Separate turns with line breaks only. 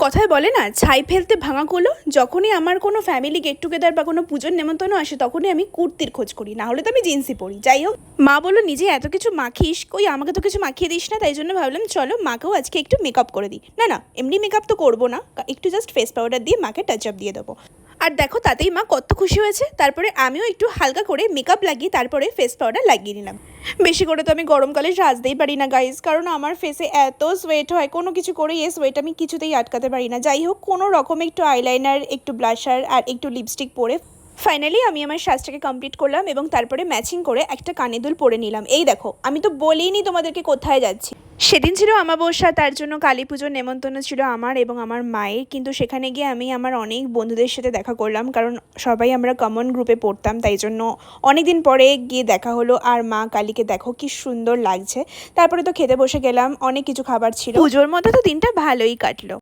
কথায় বলে না, ছাই ফেলতে ভাঙা কুলো। যখনই আমার কোনো ফ্যামিলি গেট টুগেদার বা কোনো পুজোর নেমন্তন্ন আসে তখনই আমি কুর্তির খোঁজ করি, না হলে তো আমি জিন্সই পরি। যাই হোক, মা বললো নিজে এত কিছু মাখিস, কই আমাকে তো কিছু মাখিয়ে দিস না। তাই জন্য ভাবলাম চলো মাকেও আজকে একটু মেকআপ করে দিই। না না, এমনি মেকআপ তো করবো না, একটু জাস্ট ফেস পাউডার দিয়ে মাকে টাচ আপ দিয়ে দেবো। আর দেখো তাতেই মা কত খুশি হয়েছে। তারপরে আমিও একটু হালকা করে মেকআপ লাগিয়ে তারপরে ফেস পাউডার লাগিয়ে নিলাম। বেশি করে তো আমি গরমকালে সাজতেই পারি না গাইজ, কারণ আমার ফেসে এত সোয়েট হয়, কোনো কিছু করে এই সোয়েট আমি কিছুতেই আটকাতে পারি না। যাই হোক, কোনো রকম একটু আইলাইনার, একটু ব্লাশার আর একটু লিপস্টিক পরে ফাইনালি আমি আমার সাজটাকে কমপ্লিট করলাম এবং তারপরে ম্যাচিং করে একটা কানের দুল পরে নিলাম। এই দেখো, আমি তো বলিনি তোমাদেরকে কোথায় যাচ্ছি। সেদিন ছিল অমাবস্যা, তার জন্য কালী পুজোর নেমন্তন্ন ছিল আমার এবং আমার মায়ের। কিন্তু সেখানে গিয়ে আমি আমার অনেক বন্ধুদের সাথে দেখা করলাম, কারণ সবাই আমরা কমন গ্রুপে পড়তাম, তাই জন্য অনেক দিন পরে গিয়ে দেখা হলো। আর মা কালীকে দেখো কি সুন্দর লাগছে। তারপরে তো খেতে বসে গেলাম, অনেক কিছু খাবার ছিল। পুজোর মধ্যে তো দিনটা ভালোই কাটলো।